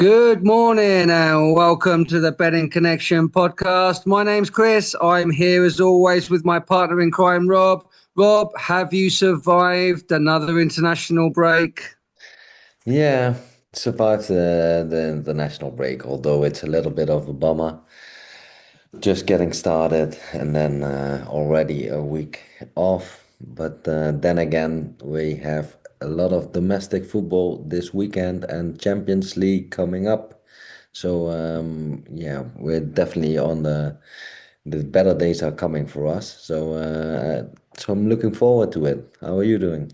Good morning and welcome to the Betting Connection podcast. My name's Chris. I'm here as always with my partner in crime, Rob. Rob, have you survived another international break? Yeah, survived the international break, although it's a little bit of a bummer. Just getting started and then already a week off. But then again, we have a lot of domestic football this weekend and Champions League coming up. So yeah, we're definitely on the better days are coming for us. So I'm looking forward to it. How are you doing?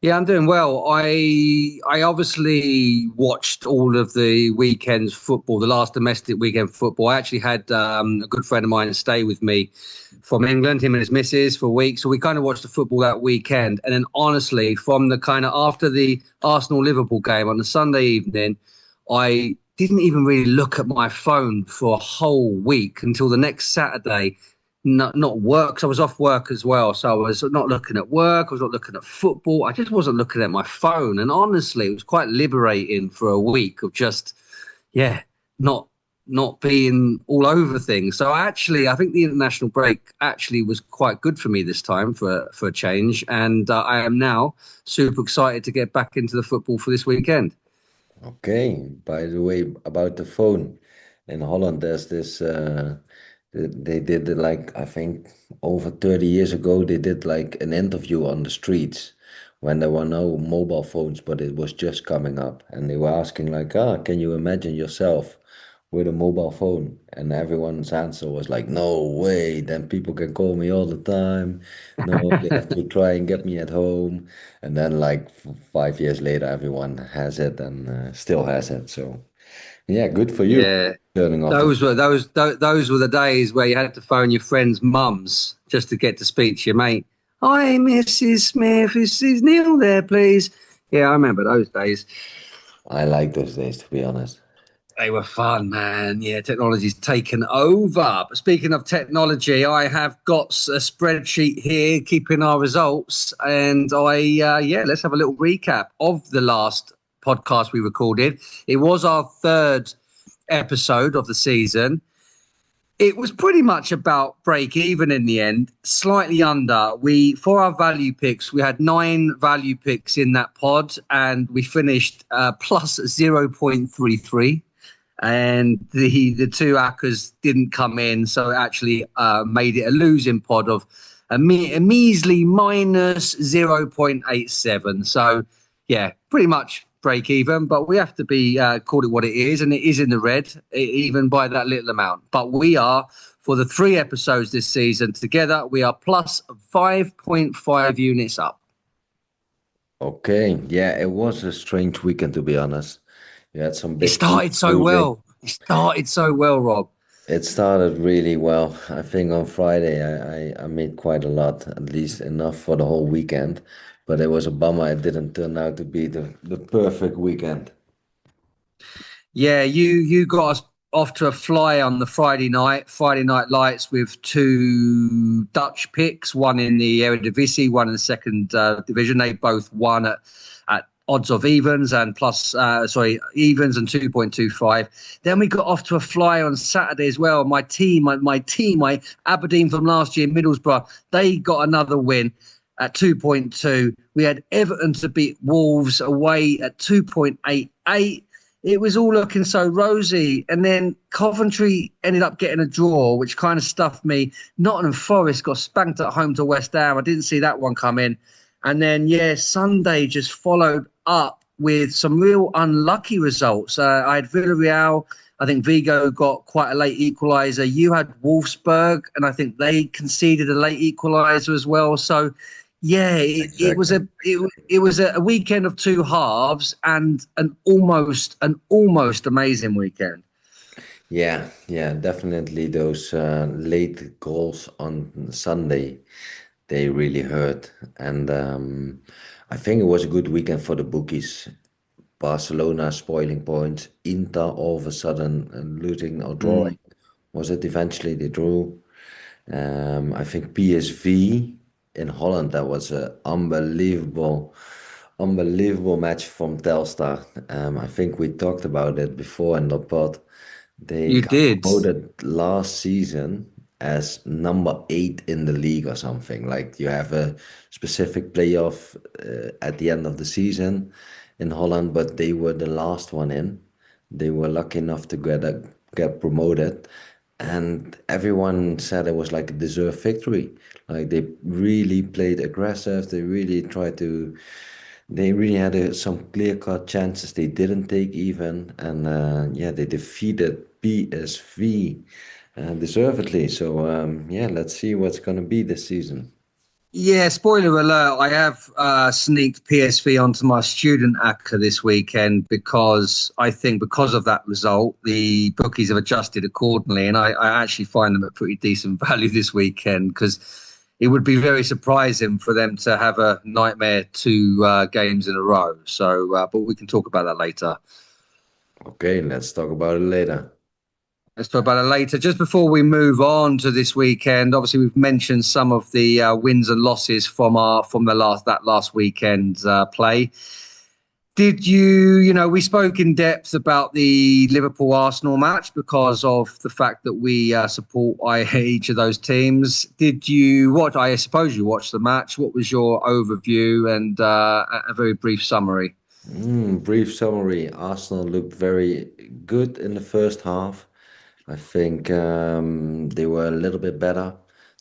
Yeah, I'm doing well. I obviously watched all of the weekend's football, the last domestic weekend football. I actually had a good friend of mine stay with me from England, him and his missus for a week. So we kind of watched the football that weekend. And then honestly, from the kind of after the Arsenal-Liverpool game on the Sunday evening, I didn't even really look at my phone for a whole week until the next Saturday. Not work, 'cause I was off work as well. So I was not looking at work. I was not looking at football. I just wasn't looking at my phone. And honestly, it was quite liberating for a week of just, yeah, not not being all over things. So I think the international break actually was quite good for me this time for a change. And I am now super excited to get back into the football for this weekend. Okay, by the way, about the phone in Holland, there's this they did it like I think over 30 years ago they did like an interview on the streets when there were no mobile phones, but it was just coming up and they were asking like, can you imagine yourself with a mobile phone? And everyone's answer was like, no way, then people can call me all the time. No, they have to try and get me at home. And then, like 5 years later, everyone has it and still has it. So, yeah, good for you Yeah. turning off the Those phone. were those were the days where you had to phone your friends' mums just to get to speak to your mate. Hi, Mrs. Smith, is Neil there, please? Yeah, I remember those days. I like those days, to be honest. They were fun, man. Yeah, technology's taken over. But speaking of technology, I have got a spreadsheet here keeping our results, and let's have a little recap of the last podcast we recorded. It was our third episode of the season. It was pretty much about break even in the end, slightly under. We for our value picks, we had 9 value picks in that pod, and we finished plus 0.33. And the two accas didn't come in, so it actually made it a losing pod of a measly minus 0.87. So yeah, pretty much break even, but we have to be call it what it is, and it is in the red, even by that little amount. But we are for the 3 episodes this season together, we are plus 5.5 units up. Okay, yeah, it was a strange weekend, to be honest. You had some It big teams started so losing. well. It started so well, Rob. It started really well. I think on Friday I made quite a lot, at least enough for the whole weekend. But it was a bummer it didn't turn out to be the perfect weekend. Yeah, you got us off to a fly on the Friday night lights with two Dutch picks, one in the Eredivisie, one in the second division. They both won at odds of evens and evens and 2.25. Then we got off to a fly on Saturday as well. My Aberdeen from last year, Middlesbrough, they got another win at 2.2. We had Everton to beat Wolves away at 2.88. It was all looking so rosy. And then Coventry ended up getting a draw, which kind of stuffed me. Nottingham Forest got spanked at home to West Ham. I didn't see that one come in. And then, yeah, Sunday just followed up with some real unlucky results. I had Villarreal. I think Vigo got quite a late equaliser. You had Wolfsburg, and I think they conceded a late equaliser as well. So, yeah, it was Exactly. it was a weekend of two halves and an almost amazing weekend. Yeah, yeah, definitely those late goals on Sunday, they really hurt. And I think it was a good weekend for the bookies. Barcelona spoiling points, Inter all of a sudden losing or drawing. Mm. Was it eventually they drew? I think PSV in Holland, that was an unbelievable unbelievable match from Telstar. I think we talked about it before in the pod. They You got did. promoted last season as number 8 in the league or something. Like you have a specific playoff at the end of the season in Holland, but they were the last one in. They were lucky enough to get promoted, and everyone said it was like a deserved victory. Like they really played aggressive. They really had some clear-cut chances they didn't take even, and yeah, they defeated PSV deservedly. So yeah, let's see what's gonna be this season. Yeah, spoiler alert, I have sneaked PSV onto my student account this weekend because I think because of that result, the bookies have adjusted accordingly. And I actually find them at pretty decent value this weekend because it would be very surprising for them to have a nightmare two games in a row. So, but we can talk about that later. Okay, let's talk about it later. Let's talk about it later. Just before we move on to this weekend, obviously we've mentioned some of the wins and losses from the last weekend play. Did we spoke in depth about the Liverpool Arsenal match because of the fact that we support each of those teams. Did you watch? I suppose you watched the match. What was your overview and a very brief summary? Brief summary. Arsenal looked very good in the first half. I think they were a little bit better,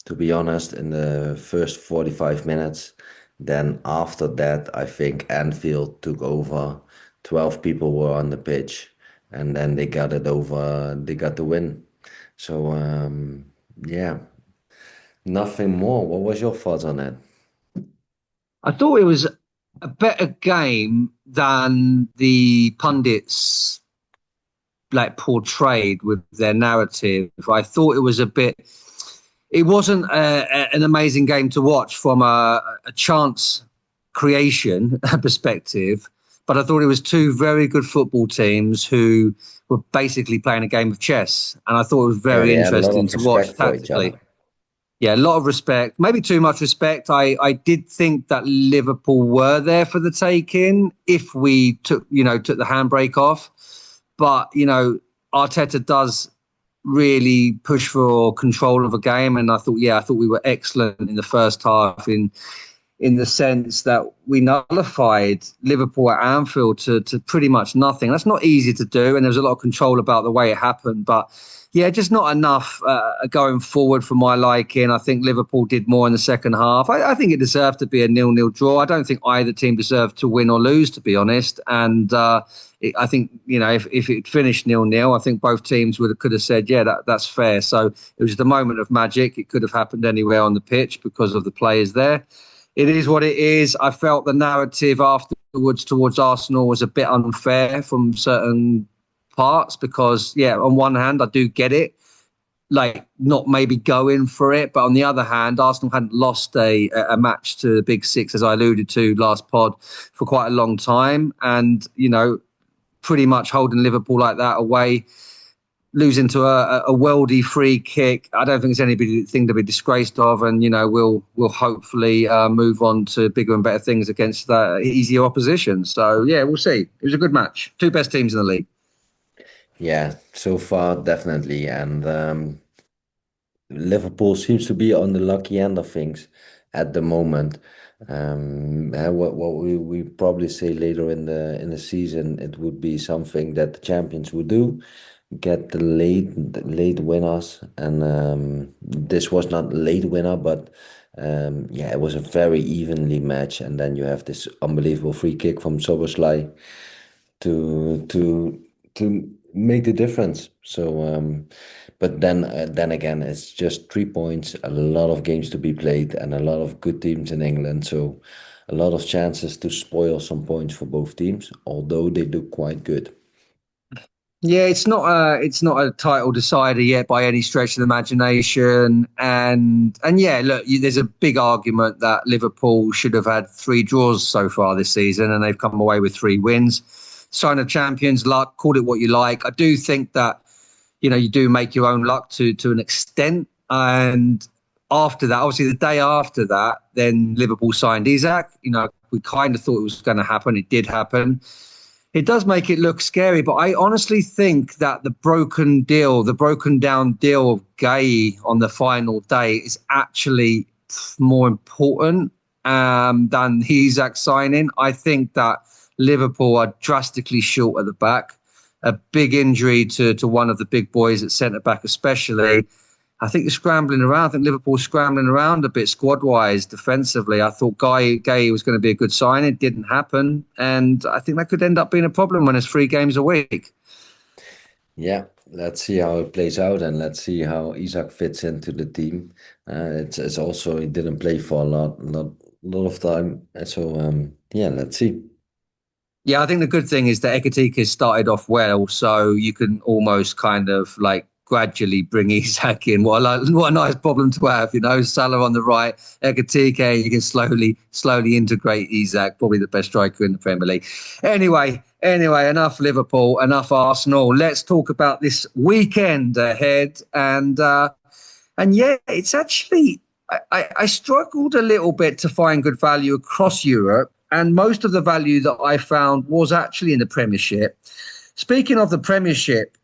to be honest, in the first 45 minutes. Then after that, I think Anfield took over. 12 people were on the pitch, and then they got it over. They got the win. So yeah, nothing more. What was your thoughts on that? I thought it was a better game than the pundits like portrayed with their narrative. I thought it was a bit. It wasn't an amazing game to watch from a chance creation perspective, but I thought it was two very good football teams who were basically playing a game of chess, and I thought it was Yeah, very they had a lot interesting of to watch respect for each tactically. other. Yeah, a lot of respect, maybe too much respect. I did think that Liverpool were there for the taking if we took the handbrake off, but Arteta does really push for control of a game, and I thought we were excellent in the first half in the sense that we nullified Liverpool at Anfield to pretty much nothing. That's not easy to do, and there was a lot of control about the way it happened. But yeah, just not enough going forward for my liking. I think Liverpool did more in the second half. I think it deserved to be a 0-0 draw. I don't think either team deserved to win or lose, to be honest. And I think if it finished 0-0, I think both teams could have said, yeah, that's fair. So it was just a moment of magic. It could have happened anywhere on the pitch because of the players there. It is what it is. I felt the narrative afterwards towards Arsenal was a bit unfair from certain parts because, yeah, on one hand, I do get it, like not maybe going for it. But on the other hand, Arsenal hadn't lost a match to the Big Six, as I alluded to last pod, for quite a long time. And, pretty much holding Liverpool like that away, losing to a worldy free kick. I don't think it's anything to be disgraced of, and we'll hopefully move on to bigger and better things against easier opposition. So yeah, we'll see. It was a good match. Two best teams in the league. Yeah, so far definitely, and Liverpool seems to be on the lucky end of things at the moment. What we probably say later in the season, it would be something that the champions would do, get the late winners, and this was not late winner, but yeah, it was a very evenly match, and then you have this unbelievable free kick from Soboslai to make the difference. So, but then again, it's just 3 points, a lot of games to be played, and a lot of good teams in England. So, a lot of chances to spoil some points for both teams, although they look quite good. Yeah, it's not a title decider yet by any stretch of the imagination, and yeah, look, there's a big argument that Liverpool should have had three draws so far this season, and they've come away with three wins. Sign of champions luck, call it what you like. I do think that you do make your own luck to an extent, and after that, obviously the day after that, then Liverpool signed Isaac. We kind of thought it was going to happen. It did happen. It does make it look scary, but I honestly think that the broken down deal of Gay on the final day is actually more important than the Isak signing. I think that Liverpool are drastically short at the back. A big injury to one of the big boys at centre-back especially. I think they're scrambling around. I think Liverpool's scrambling around a bit squad-wise defensively. I thought Gay was going to be a good sign. It didn't happen. And I think that could end up being a problem when it's 3 games a week. Yeah, let's see how it plays out, and let's see how Isak fits into the team. It's also he didn't play for a lot of time, so yeah, let's see. Yeah, I think the good thing is that Ekatike started off well, so you can almost kind of like gradually bring Isak in. What a nice problem to have, Salah on the right, Ekatike, you can slowly integrate Isak, probably the best striker in the Premier League. Anyway, enough Liverpool, enough Arsenal. Let's talk about this weekend ahead. And yeah, it's actually, I struggled a little bit to find good value across Europe. And most of the value that I found was actually in the Premiership. Speaking of the Premiership,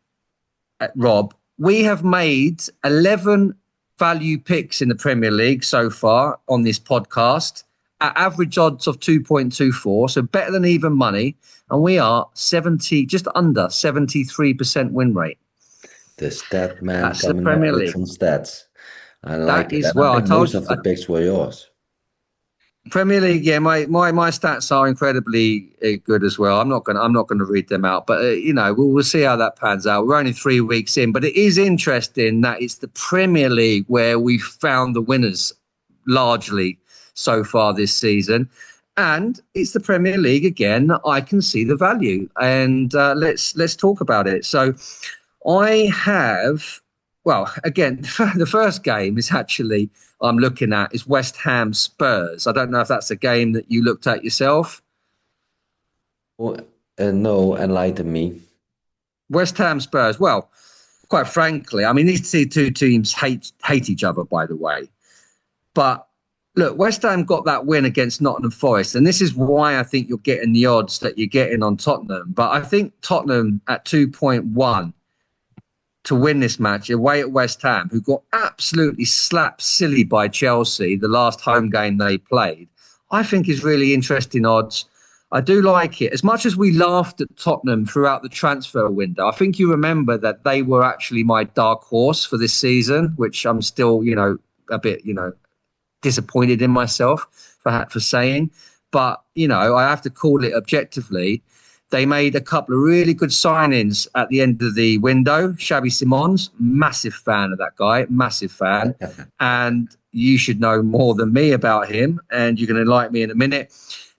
Rob, we have made 11 value picks in the Premier League so far on this podcast at average odds of 2.24, so better than even money. And we are just under 73% win rate. The stat man That's the coming Premier up with League. some stats. I like That it. is, And I well, I think told most you. of the picks were yours. Premier League, yeah, my stats are incredibly good as well. I'm not gonna read them out, but we'll see how that pans out. We're only 3 weeks in, but it is interesting that it's the Premier League where we found the winners largely so far this season, and it's the Premier League again. I can see the value, and let's talk about it. So, I have. Well, again, the first game is actually I'm looking at is West Ham Spurs. I don't know if that's a game that you looked at yourself. Oh, no, enlighten me. West Ham Spurs. Well, quite frankly, I mean, these two teams hate each other, by the way. But look, West Ham got that win against Nottingham Forest, and this is why I think you're getting the odds that you're getting on Tottenham. But I think Tottenham at 2.1 to win this match away at West Ham, who got absolutely slapped silly by Chelsea the last home game they played, I think is really interesting odds. I do like it. As much as we laughed at Tottenham throughout the transfer window, I think you remember that they were actually my dark horse for this season, which I'm still, a bit, disappointed in myself for saying. But, I have to call it objectively. They made a couple of really good signings at the end of the window. Xabi Simons, massive fan of that guy, massive fan. And you should know more than me about him, and you're going to enlighten me in a minute.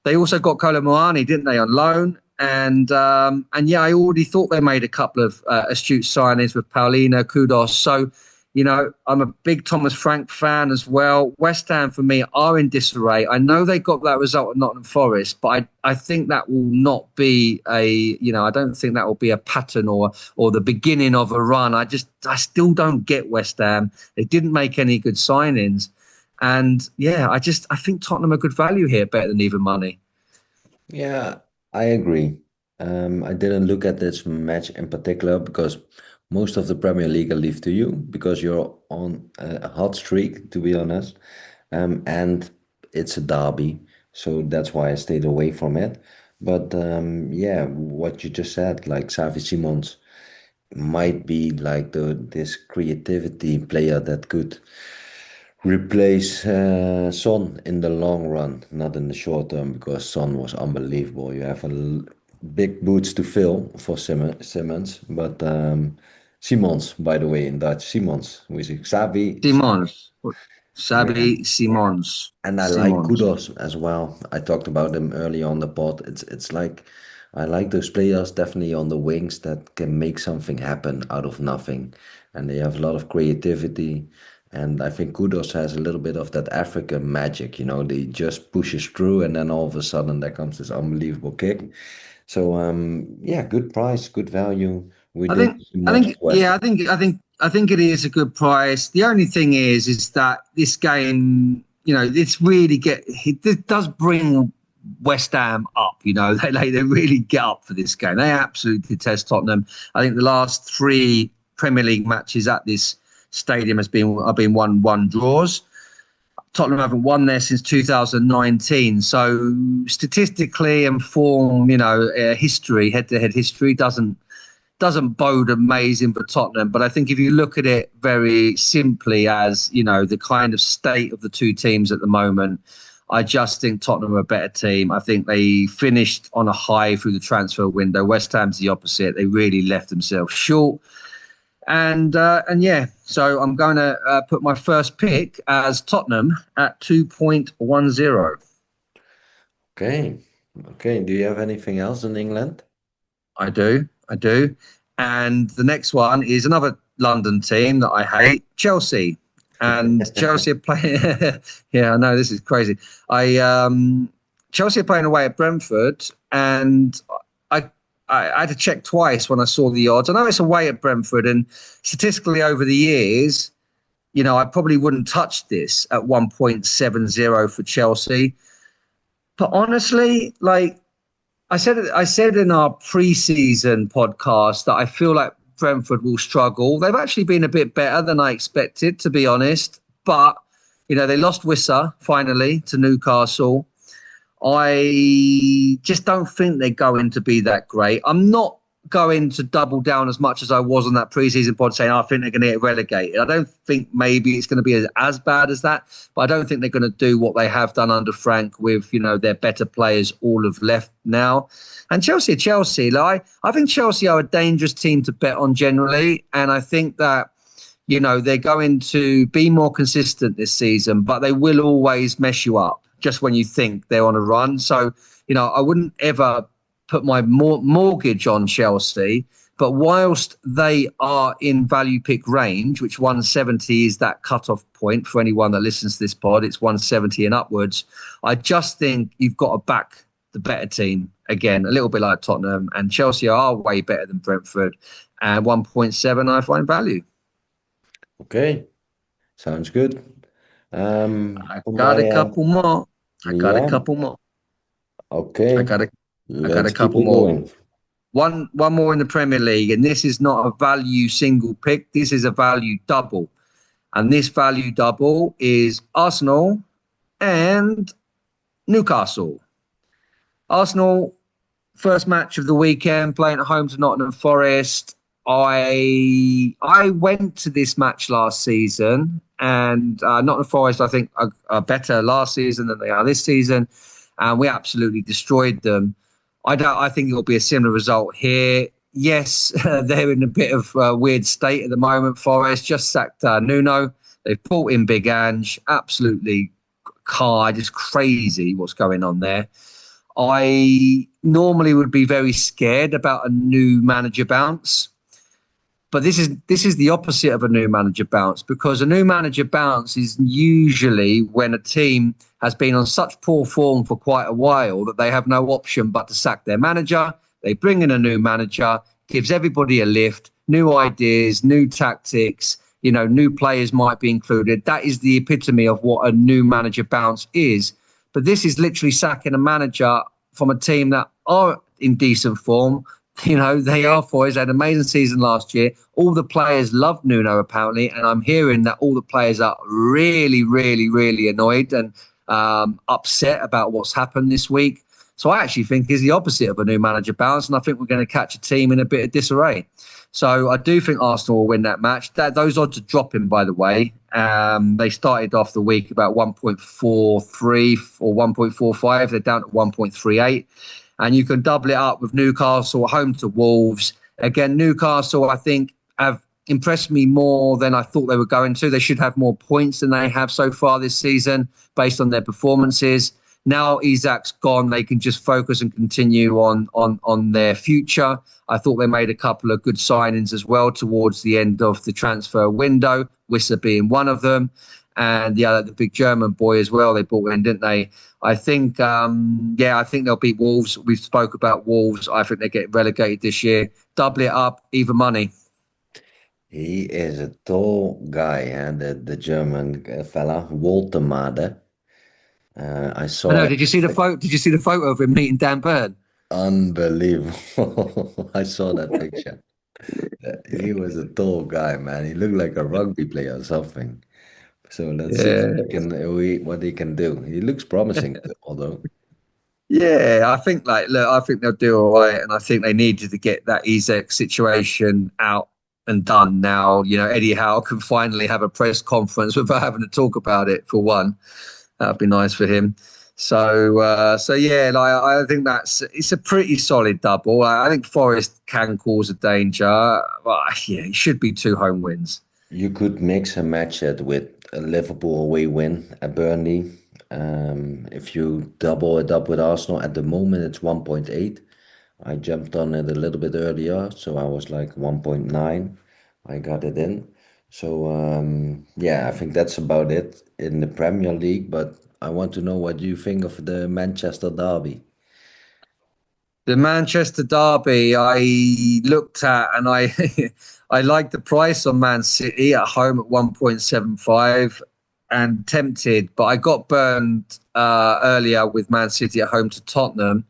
They also got Kolo Muani, didn't they, on loan? And yeah, I already thought they made a couple of astute signings with Paulina, Kudos. So, I'm a big Thomas Frank fan as well. West Ham, for me, are in disarray. I know they got that result at Nottingham Forest, but I think that will not be I don't think that will be a pattern or the beginning of a run. I still don't get West Ham. They didn't make any good signings. And yeah, I think Tottenham are good value here, better than even money. Yeah, I agree. I didn't look at this match in particular because most of the Premier League I leave to you because you're on a hot streak, to be honest. And it's a derby, so that's why I stayed away from it. But yeah, what you just said, like Xavi Simons might be like this creativity player that could replace Son in the long run, not in the short term, because Son was unbelievable. You have big boots to fill for Simmons, but Simons, by the way, in Dutch, Simons, which is Xavi. Simons. Yeah. Xabi Simons. And I like Simons. Kudos as well. I talked about them early on the pod. It's like I like those players definitely on the wings that can make something happen out of nothing, and they have a lot of creativity. And I think Kudos has a little bit of that African magic. They just pushes through, and then all of a sudden there comes this unbelievable kick. So yeah, good price, good value. We I didn't think, see I much think, West. yeah, I think it is a good price. The only thing is that this game, it's really it does bring West Ham up. They really get up for this game. They absolutely detest Tottenham. I think the last three Premier League matches at this stadium have been 1-1 draws. Tottenham haven't won there since 2019. So statistically and form, history, head-to-head history doesn't bode amazing for Tottenham. But I think if you look at it very simply as, the kind of state of the two teams at the moment, I just think Tottenham are a better team. I think they finished on a high through the transfer window. West Ham's the opposite. They really left themselves short. And yeah, so I'm going to put my first pick as Tottenham at 2.10. Okay. Okay. Do you have anything else in England? I do. And the next one is another London team that I hate, Chelsea. And Chelsea are playing. Yeah, I know this is crazy. Chelsea are playing away at Brentford, and I had to check twice when I saw the odds. I know it's away at Brentford, and statistically over the years, I probably wouldn't touch this at 1.70 for Chelsea. But honestly, like I said in our pre-season podcast that I feel like Brentford will struggle. They've actually been a bit better than I expected, to be honest. But, they lost Wissa finally to Newcastle. I just don't think they're going to be that great. I'm not going to double down as much as I was on that preseason pod saying I think they're going to get relegated. I don't think maybe it's going to be as bad as that, but I don't think they're going to do what they have done under Frank with, their better players all have left now. And Chelsea. Like, I think Chelsea are a dangerous team to bet on generally, and I think that they're going to be more consistent this season, but they will always mess you up just when you think they're on a run. So, I wouldn't ever put my mortgage on Chelsea, but whilst they are in value pick range, which 170 is that cutoff point for anyone that listens to this pod, it's 170 and upwards. I just think you've got to back the better team again, a little bit like Tottenham, and Chelsea are way better than Brentford. And 1.7, I find value. Okay. Sounds good. I For got a my couple more. I got a yeah. couple more. I Okay. got a I got a Let's keep couple it more. going. One more in the Premier League, and this is not a value single pick. This is a value double. And this value double is Arsenal and Newcastle. Arsenal, first match of the weekend, playing at home to Nottingham Forest. I went to this match last season, and Nottingham Forest, I think, are better last season than they are this season, and we absolutely destroyed them. I think it'll be a similar result here. Yes, they're in a bit of a weird state at the moment. Forest just sacked Nuno. They've brought in Big Ange. Absolutely just crazy what's going on there. I normally would be very scared about a new manager bounce. But this is the opposite of a new manager bounce, because a new manager bounce is usually when a team has been on such poor form for quite a while that they have no option but to sack their manager. They bring in a new manager, gives everybody a lift, new ideas, new tactics, new players might be included. That is the epitome of what a new manager bounce is. But this is literally sacking a manager from a team that are in decent form. They are for it. They had an amazing season last year. All the players love Nuno, apparently, and I'm hearing that all the players are really, really, really annoyed and upset about what's happened this week. So I actually think it's the opposite of a new manager bounce, and I think we're going to catch a team in a bit of disarray. So I do think Arsenal will win that match. Those odds are dropping, by the way. They started off the week about 1.43 or 1.45. They're down to 1.38. And you can double it up with Newcastle home to Wolves. Again, Newcastle, I think, have impressed me more than I thought they were going to. They should have more points than they have so far this season based on their performances. Now Isak's gone, they can just focus and continue on their future. I thought they made a couple of good signings as well towards the end of the transfer window, Wissa being one of them. And the big German boy as well, they brought in, didn't they? I think they'll beat Wolves. We've spoke about Wolves. I think they get relegated this year. Double it up, even money. He is a tall guy, and the German fella, Woltemade. I I saw know. it. Did you see the photo? Did you see the photo of him meeting Dan Burn? Unbelievable. I saw that picture. He was a tall guy, man. He looked like a rugby player or something. So let's see what Yeah. he can do. He looks promising, although. Yeah, I think look, I think they'll do all right, and I think they needed to get that Ezek situation out and done now. You know, Eddie Howe can finally have a press conference without having to talk about it for one. That'd be nice for him. So yeah, like I think it's a pretty solid double. I think Forest can cause a danger. Well, yeah, it should be two home wins. You could mix and match it with a Liverpool away win at Burnley. If you double it up with Arsenal, at the moment it's 1.8. I jumped on it a little bit earlier, so I was like 1.9. I got it in. So yeah, I think that's about it in the Premier League. But I want to know what you think of the Manchester Derby. The Manchester Derby, I looked at and I I liked the price on Man City at home at 1.75 and tempted, but I got burned earlier with Man City at home to Tottenham.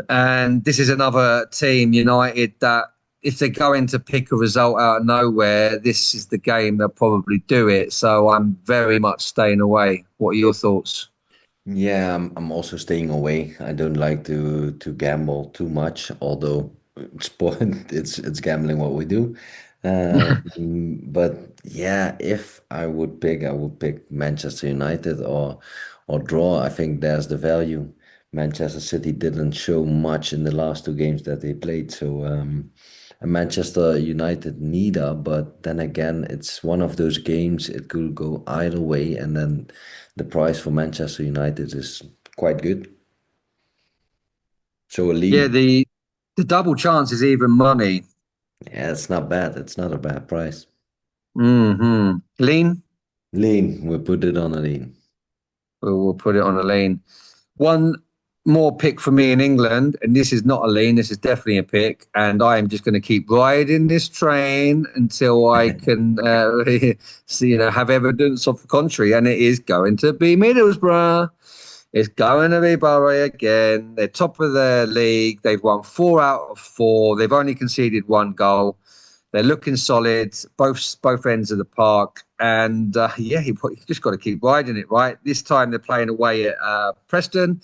And this is another team, United, that if they're going to pick a result out of nowhere, this is the game they'll probably do it. So I'm very much staying away. What are your thoughts? Yeah, I'm also staying away. I don't like to gamble too much, although it's gambling what we do. But yeah, if I would pick, I would pick Manchester United or draw. I think there's the value. Manchester City didn't show much in the last two games that they played, so and Manchester United neither. But then again, it's one of those games. It could go either way, and then the price for Manchester United is quite good. So a Yeah, lean. the double chance is even money. Yeah, it's not bad. It's not a bad price. Lean, Lean. We put it on a lean. we'll put it on a lean. One more pick for me in England, and this is not a lean, this is definitely a pick. And I am just going to keep riding this train until I can see, have evidence of the contrary. And it is going to be Middlesbrough. It's going to be Borough again. They're top of their league. They've won 4 out of 4. They've only conceded 1 goal. They're looking solid, both ends of the park, and yeah, you just got to keep riding it, right? This time they're playing away at Preston.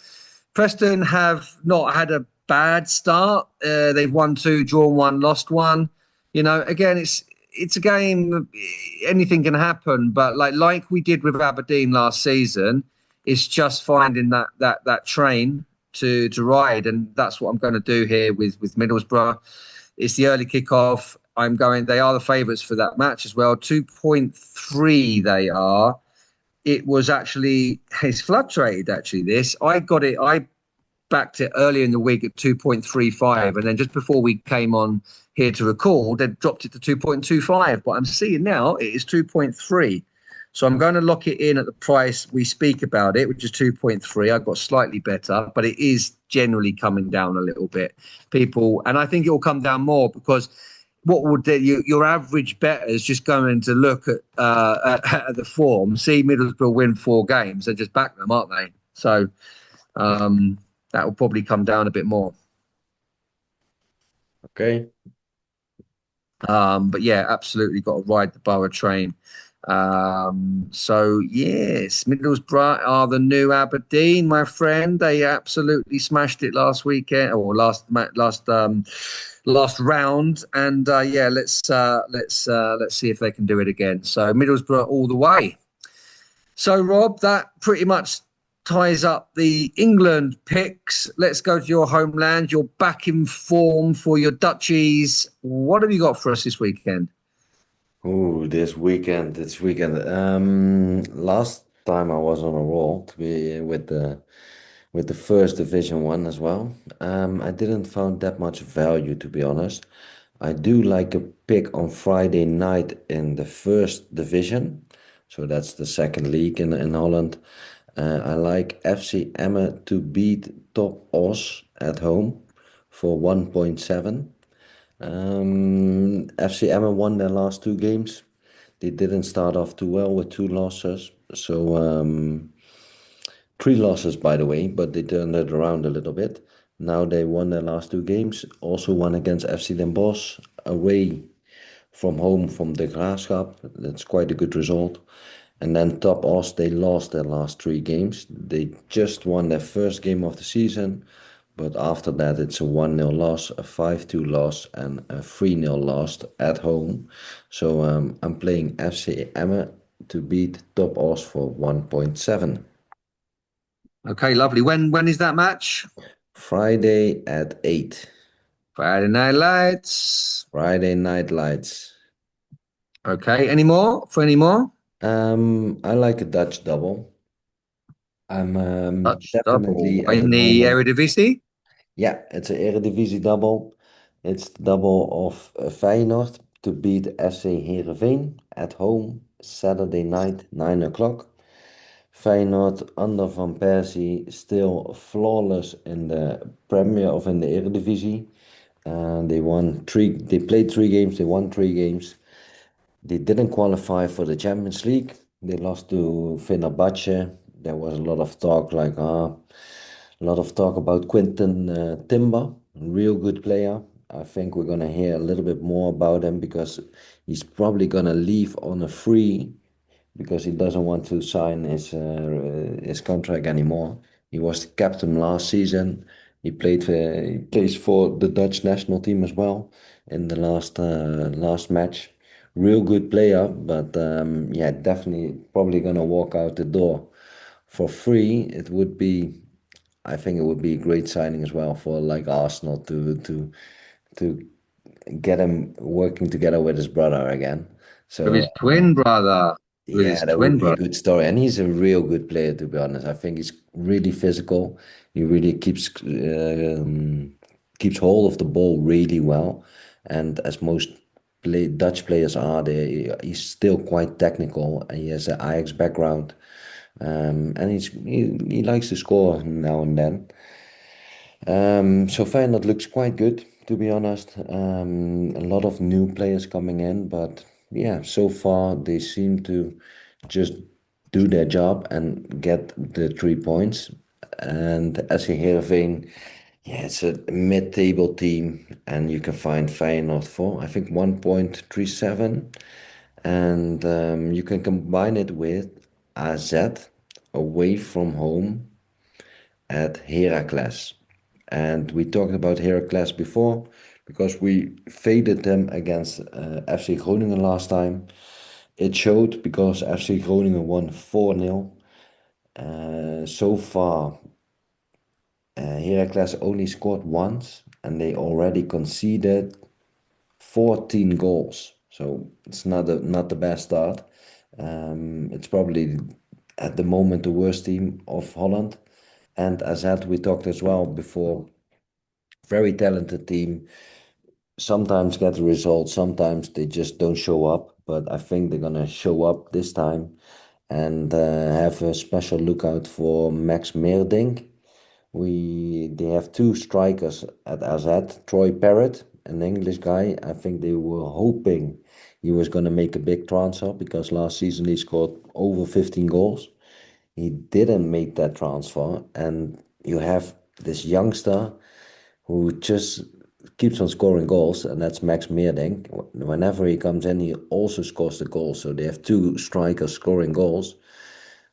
Preston have not had a bad start. They've won 2, drawn 1, lost 1. Again, it's a game. Anything can happen, but like we did with Aberdeen last season, it's just finding that train to ride, and that's what I'm going to do here with Middlesbrough. It's the early kickoff. I'm going. They are the favourites for that match as well. 2.3 they are. It was actually it's fluctuated. Actually, this I got it. I backed it earlier in the week at 2.35, and then just before we came on here to record, they dropped it to 2.25. But I'm seeing now it is 2.3. So I'm going to lock it in at the price we speak about it, which is 2.3. I got slightly better, but it is generally coming down a little bit. People, and I think it will come down more because what would your average betters just going to look at the form, see Middlesbrough win 4 games, and just back them, aren't they? So that will probably come down a bit more. Okay. But yeah, absolutely got to ride the Borough train. So yes, Middlesbrough are the new Aberdeen, my friend. They absolutely smashed it last weekend or last round, and yeah, let's see if they can do it again. So Middlesbrough all the way. So Rob, that pretty much ties up the England picks. Let's go to your homeland. You're back in form for your Dutchies. What have you got for us this weekend? Oh, this weekend. Last time I was on a roll to be with the first division one as well. I didn't found that much value to be honest. I do like a pick on Friday night in the first division, so that's the second league in Holland. I like FC Emmen to beat Top Os at home for 1.7. FC Emmen won their last two games. They didn't start off too well with two losses. So Three losses, by the way, but they turned it around a little bit. Now they won their last two games. Also won against FC Den Bosch away from home from the Graafschap. That's quite a good result. And then top Os, they lost their last three games. They just won their first game of the season, but after that it's a 1-0 loss, a 5-2 loss, and a 3-0 loss at home. So I'm playing FC Emmen to beat top Os for 1.7. Okay, lovely. When is that match? Friday at 8. Friday Night Lights. Friday Night Lights. Okay, any more? For any more? I like a Dutch double. I'm Dutch double definitely at the in the moment. Eredivisie. Yeah, it's an Eredivisie double. It's the double of Feyenoord to beat SC Heerenveen at home Saturday night, 9 o'clock. Feyenoord under Van Persie still flawless in the Premier of in the Eredivisie. They played three games, they won three games. They didn't qualify for the Champions League. They lost to Fenerbahce. There was a lot of talk a lot of talk about Quinton Timber, real good player. I think we're gonna hear a little bit more about him because he's probably gonna leave on a free because he doesn't want to sign his contract anymore. He was the captain last season. He plays for the Dutch national team as well in the last match. Real good player, but yeah, definitely probably gonna walk out the door for free. I think it would be a great signing as well for like Arsenal to get him working together with his brother again. With So his twin brother. With his yeah, that would twin be a brother. good story. And he's a real good player, to be honest. I think he's really physical. He really keeps hold of the ball really well. And as most Dutch players are, he's still quite technical. And he has an Ajax background. And he likes to score now and then. So Feyenoord looks quite good, to be honest. A lot of new players coming in, but yeah, so far they seem to just do their job and get the 3 points. And SC Heerenveen, yeah, it's a mid-table team, and you can find Feyenoord for I think 1.37, and you can combine it with AZ away from home at Heracles. And we talked about Heracles before because we faded them against FC Groningen last time. It showed because FC Groningen won 4-0. So far, Heracles only scored once and they already conceded 14 goals. So it's not the best start. It's probably at the moment the worst team of Holland. And as that we talked as well before, very talented team. Sometimes get the results, sometimes they just don't show up. But I think they're gonna show up this time and have a special lookout for Max Meerdink. They have two strikers at AZ, Troy Parrott, an English guy. I think they were hoping he was gonna make a big transfer because last season he scored over 15 goals. He didn't make that transfer, and you have this youngster who just keeps on scoring goals, and that's Max Meerdink. Whenever he comes in, he also scores the goals. So they have two strikers scoring goals.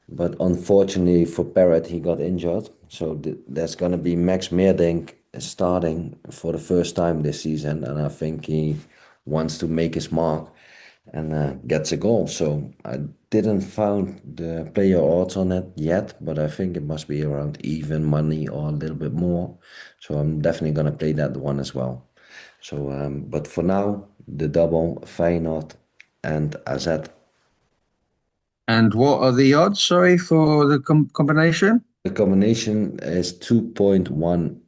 But unfortunately for Parrott, he got injured. So there's going to be Max Meerdink starting for the first time this season, and I think he wants to make his mark and gets a goal. So I didn't found the player odds on it yet, but I think it must be around even money or a little bit more. So I'm definitely gonna play that one as well. So, but for now, the double Feyenoord and AZ. And what are the odds, sorry, for the combination? The combination is 2.1.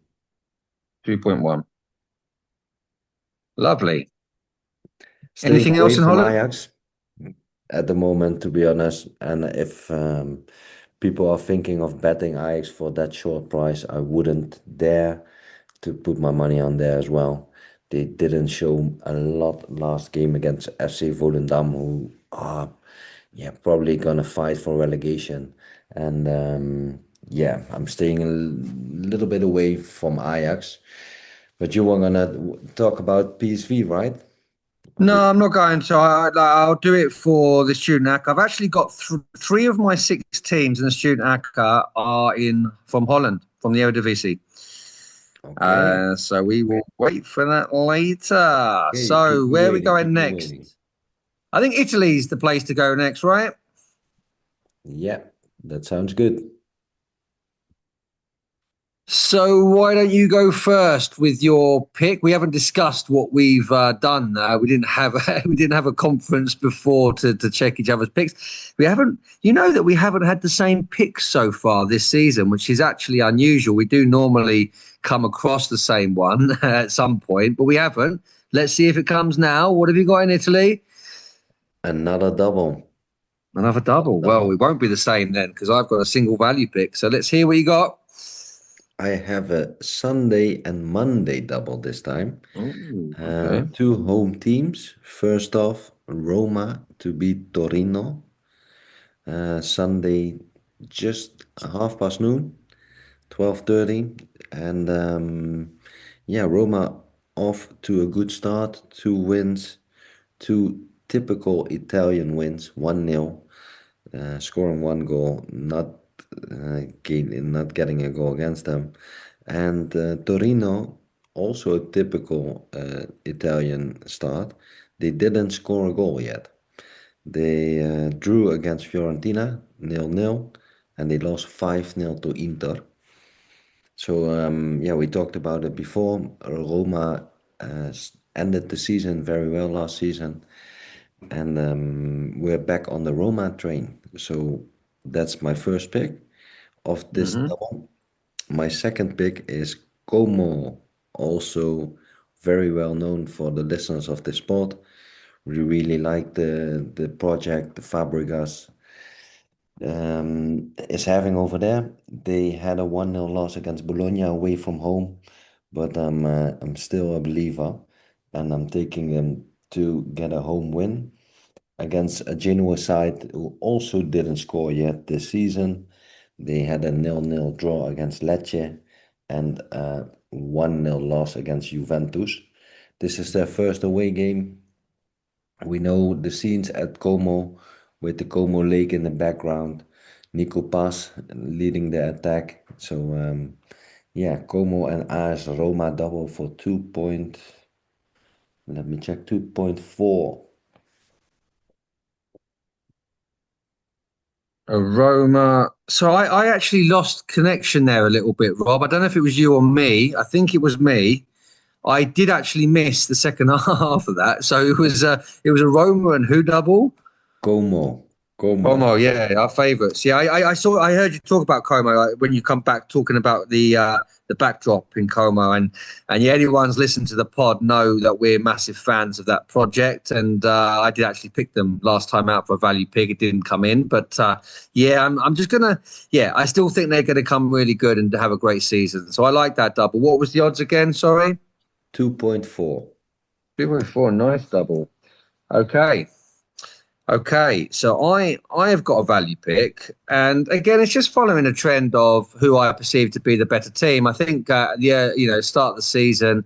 3.1. Lovely. Staying Anything away else in from Holland? Ajax at the moment, to be honest. And if people are thinking of betting Ajax for that short price, I wouldn't dare to put my money on there as well. They didn't show a lot last game against FC Volendam, who are yeah probably gonna fight for relegation. And Yeah, I'm staying a little bit away from Ajax. But you were gonna talk about PSV, right? No, We- I'm not going to. I'll do it for the student ACCA. I've actually got three of my six teams in the student ACCA are in from Holland, from the Eredivisie. Okay. So we will wait for that later. Okay, So keep me where are we waiting, keep going me waiting. next? I think Italy's the place to go next, right? Yeah, that sounds good. So why don't you go first with your pick? We haven't discussed what we've done. We didn't have we didn't have a conference before to check each other's picks. We haven't. You know that we haven't had the same picks so far this season, which is actually unusual. We do normally come across the same one at some point, but we haven't. Let's see if it comes now. What have you got in Italy? Another double. Another double. Well, Double. it won't be the same then because I've got a single value pick. So let's hear what you got. I have a Sunday and Monday double this time. Oh, okay. Two home teams. First off, Roma to beat Torino. Sunday, just noon, 12:30, and yeah, Roma off to a good start. Two wins, two typical Italian wins. 1-0, scoring one goal, not getting a goal against them, and Torino also a typical Italian start. They didn't score a goal yet. They drew against Fiorentina 0-0, and they lost 5-0 to Inter. So yeah, we talked about it before. Roma ended the season very well last season, and we're back on the Roma train. So that's my first pick of this Hmm. double. My second pick is Como, also very well known for the listeners of this sport. We really like the project, the Fabregas is having over there. They had a 1-0 loss against Bologna away from home, but I'm still a believer, and I'm taking them to get a home win against a Genoa side who also didn't score yet this season. They had a 0-0 draw against Lecce and a 1-0 loss against Juventus. This is their first away game. We know the scenes at Como with the Como Lake in the background. Nico Paz leading the attack. So yeah, Como and AS Roma double for 2 point. Let me check, 2.4. Aroma. So I actually lost connection there a little bit, Rob. I don't know if it was you or me. I think it was me. I did actually miss the second half of that. So it was a Roma and who double? Como. Como. Como, yeah, our favourites. Yeah, I heard you talk about Como when you come back talking about the backdrop in Como, and yeah, anyone's listened to the pod know that we're massive fans of that project, and I did actually pick them last time out for a value pick. It didn't come in, but yeah, I'm just gonna I still think they're gonna come really good and have a great season. So I like that double. What was the odds again? Sorry, 2.4. 2.4. Nice double. Okay. Okay, so I have got a value pick, and again, it's just following a trend of who I perceive to be the better team. I think, start of the season,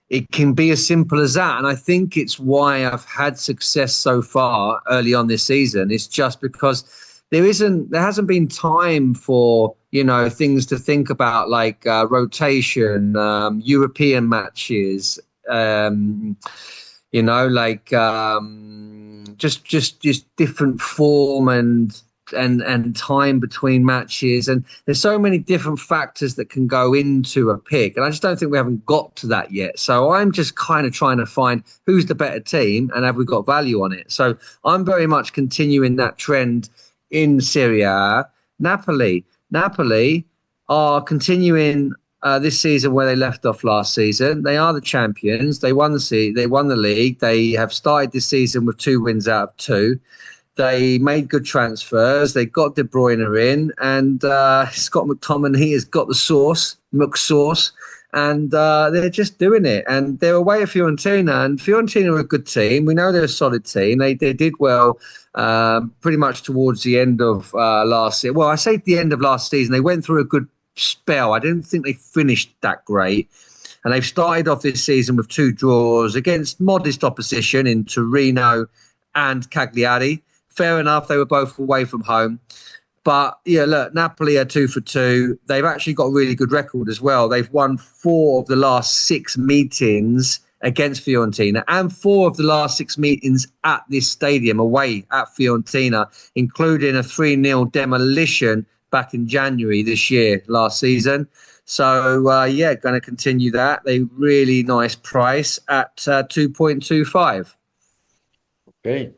it can be as simple as that, and I think it's why I've had success so far early on this season. It's just because there hasn't been time for things to think about like rotation, European matches. Just different form and time between matches, and there's so many different factors that can go into a pick, and I just don't think we haven't got to that yet. So I'm just kind of trying to find who's the better team and have we got value on it. So I'm very much continuing that trend in Serie A. Napoli are continuing this season where they left off last season. They are the champions. They won they won the league. They have started this season with 2 wins out of 2. They made good transfers. They got De Bruyne in, and Scott McTominay has got the sauce, McSauce. and they're just doing it. And they're away at Fiorentina, and Fiorentina are a good team. We know they're a solid team. They did well pretty much towards the end of last year. Well, I say the end of last season. They went through a good spell. I didn't think they finished that great. And they've started off this season with 2 draws against modest opposition in Torino and Cagliari. Fair enough, they were both away from home. But yeah, look, Napoli are 2 for 2. They've actually got a really good record as well. They've won 4 of the last 6 meetings against Fiorentina and 4 of the last 6 meetings at this stadium away at Fiorentina, including a 3-0 demolition back in January this year, last season. So, yeah, going to continue that. A really nice price at 2.25. Okay,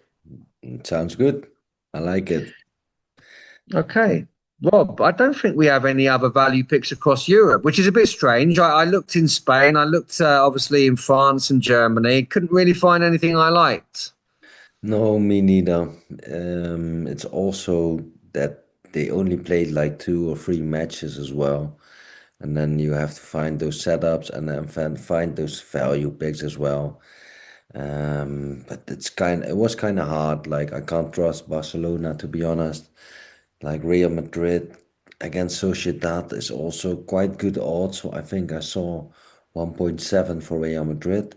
sounds good. I like it. Okay. Rob, I don't think we have any other value picks across Europe, which is a bit strange. I looked in Spain. I looked, obviously, in France and Germany. Couldn't really find anything I liked. No, me neither. It's also that they only played like 2 or 3 matches as well. And then you have to find those setups and then find those value picks as well. But it was kind of hard. Like I can't trust Barcelona to be honest. Like Real Madrid against Sociedad is also quite good odds. So I think I saw 1.7 for Real Madrid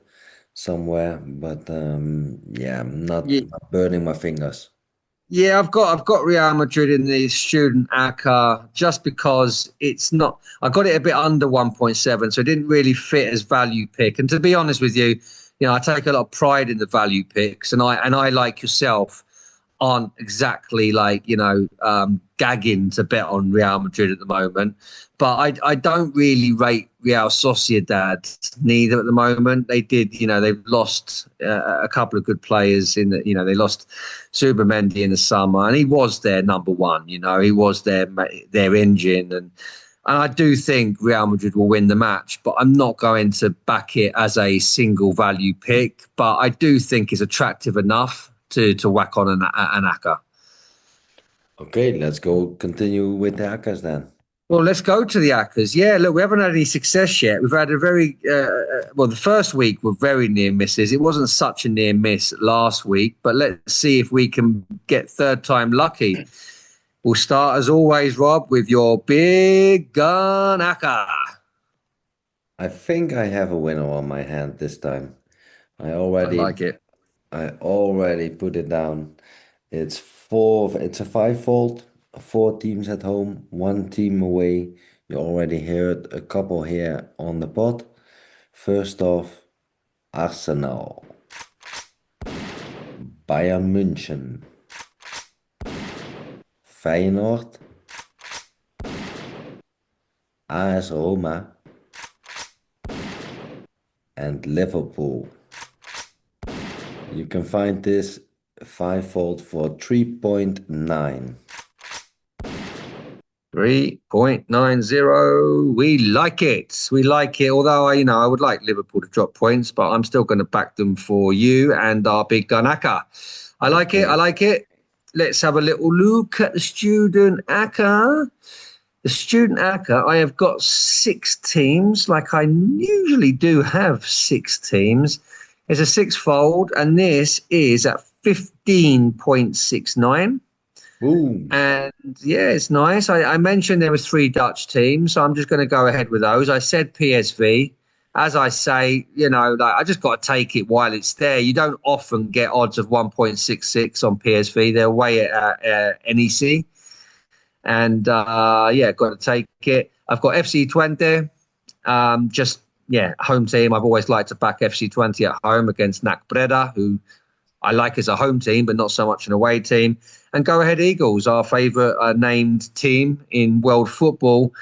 somewhere, but yeah, I'm not burning my fingers. Yeah, I've got Real Madrid in the student account just because it's not. I got it a bit under 1.7, so it didn't really fit as value pick. And to be honest with you, I take a lot of pride in the value picks, and I like yourself aren't exactly like gagging to bet on Real Madrid at the moment. But I don't really rate Real Sociedad neither at the moment. They did, they've lost a couple of good players in the, they lost Subamendi in the summer, and he was their number one. He was their engine, and I do think Real Madrid will win the match, but I'm not going to back it as a single value pick. But I do think it's attractive enough to whack on an Acca. Okay, let's go continue with the accas then. Well, let's go to the Accas. Yeah, look, we haven't had any success yet. We've had a very, the first week were very near misses. It wasn't such a near miss last week, but let's see if we can get third time lucky. We'll start, as always, Rob, with your big Gun Acca. I think I have a winner on my hand this time. I I already like it. I already put it down. It's a fivefold, 4 teams at home, 1 team away. You already heard a couple here on the pod. First off, Arsenal, Bayern München, Feyenoord, AS Roma, and Liverpool. You can find this fivefold for 3.9. 3.90. We like it. We like it. Although, I would like Liverpool to drop points, but I'm still going to back them for you and our big Gun Acca. I like it. I like it. Let's have a little look at the student Acca. The student Acca, I have got 6 teams, like I usually do have 6 teams. It's a 6-fold, and this is at 15.69. Boom. And yeah, it's nice. I mentioned there was 3 Dutch teams, so I'm just going to go ahead with those. I said PSV. As I say, I just got to take it while it's there. You don't often get odds of 1.66 on PSV. They're away at NEC. And got to take it. I've got FC Twente. Home team. I've always liked to back FC Twente at home against NAC Breda, who I like as a home team, but not so much an away team. And Go Ahead Eagles, our favourite named team in world football,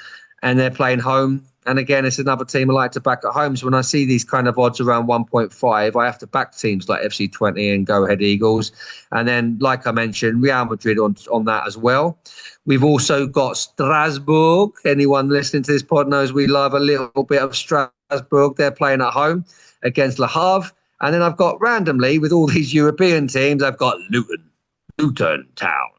and they're playing home. And again, it's another team I like to back at home. So when I see these kind of odds around 1.5, I have to back teams like FC Twente and Go Ahead Eagles. And then, like I mentioned, Real Madrid on that as well. We've also got Strasbourg. Anyone listening to this pod knows we love a little bit of Strasbourg. They're playing at home against Le Havre. And then I've got randomly, with all these European teams, I've got Luton Town,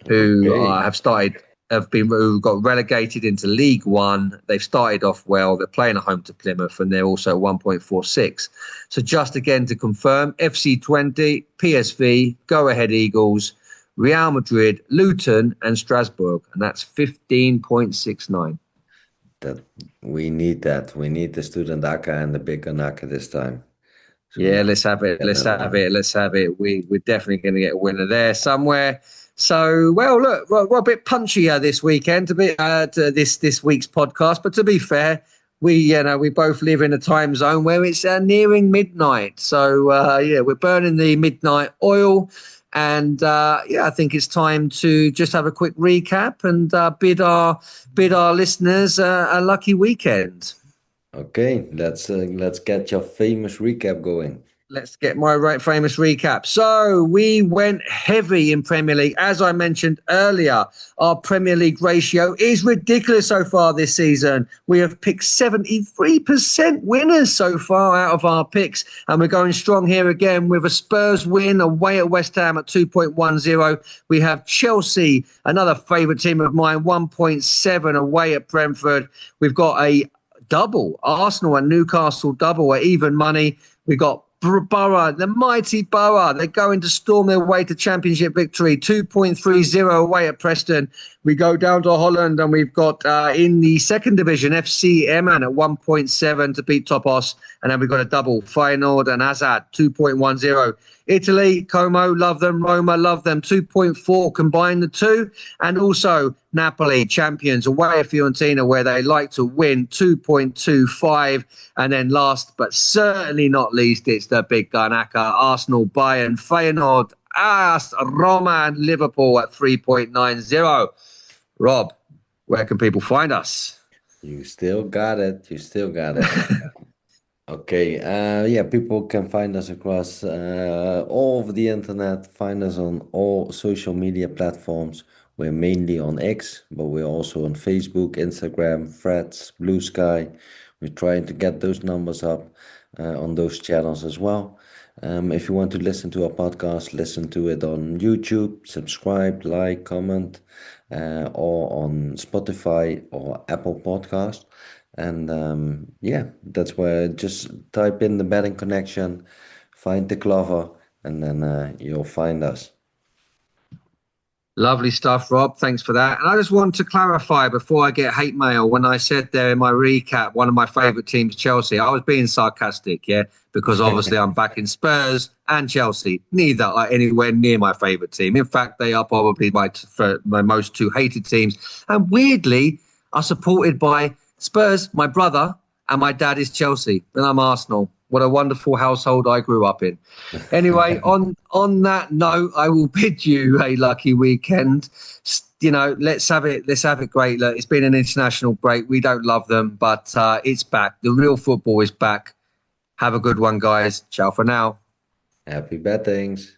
who have started who got relegated into League One. They've started off well. They're playing at home to Plymouth, and they're also 1.46. So just again to confirm, FC20, PSV, Go Ahead Eagles, Real Madrid, Luton, and Strasbourg, and that's 15.69. That we need that. We need the student Akka and the big Gun Acca this time. So Yeah, let's have it. get Let's that have one. it. Let's have it. We're definitely going to get a winner there somewhere. So, well, look, we're a bit punchier this weekend, a bit to this week's podcast. But to be fair, we both live in a time zone where it's nearing midnight. So yeah, we're burning the midnight oil, and yeah, I think it's time to just have a quick recap and bid our listeners a lucky weekend. Okay, let's get your famous recap going. Let's get my famous recap. So we went heavy in Premier League. As I mentioned earlier, our Premier League ratio is ridiculous so far this season. We have picked 73% winners so far out of our picks. And we're going strong here again with a Spurs win away at West Ham at 2.10. We have Chelsea, another favourite team of mine, 1.7 away at Brentford. We've got a double, Arsenal and Newcastle double at even money. We got Borough, the mighty Borough. They're going to storm their way to championship victory. 2.30 away at Preston. We go down to Holland and we've got in the second division FC Emmen at 1.7 to beat Topos. And then we've got a double Feyenoord and Azad 2.10. Italy, Como, love them. Roma, love them. 2.4 combine the two. And also Napoli, champions away at Fiorentina, where they like to win, 2.25. And then last but certainly not least, it's the big Gun Acca, Arsenal, Bayern, Feyenoord, AS, Roma and Liverpool at 3.90. Rob, where can people find us? You still got it. You still got it. Okay, yeah, people can find us across all of the internet, find us on all social media platforms. We're mainly on X, but we're also on Facebook, Instagram, Threads, Blue Sky. We're trying to get those numbers up on those channels as well. If you want to listen to our podcast, listen to it on YouTube, subscribe, like, comment, or on Spotify or Apple Podcast. And yeah, that's where just type in the betting connection, find the clover, and then you'll find us. Lovely stuff, Rob. Thanks for that. And I just want to clarify before I get hate mail, when I said there in my recap, one of my favourite teams, Chelsea, I was being sarcastic, yeah, because obviously I'm backing Spurs and Chelsea. Neither are anywhere near my favourite team. In fact, they are probably my most two hated teams. And weirdly, are supported by Spurs, my brother, and my dad is Chelsea, and I'm Arsenal. What a wonderful household I grew up in. Anyway, on that note, I will bid you a lucky weekend. You know, let's have it great. Look, it's been an international break. We don't love them, but it's back. The real football is back. Have a good one, guys. Ciao for now. Happy bettings.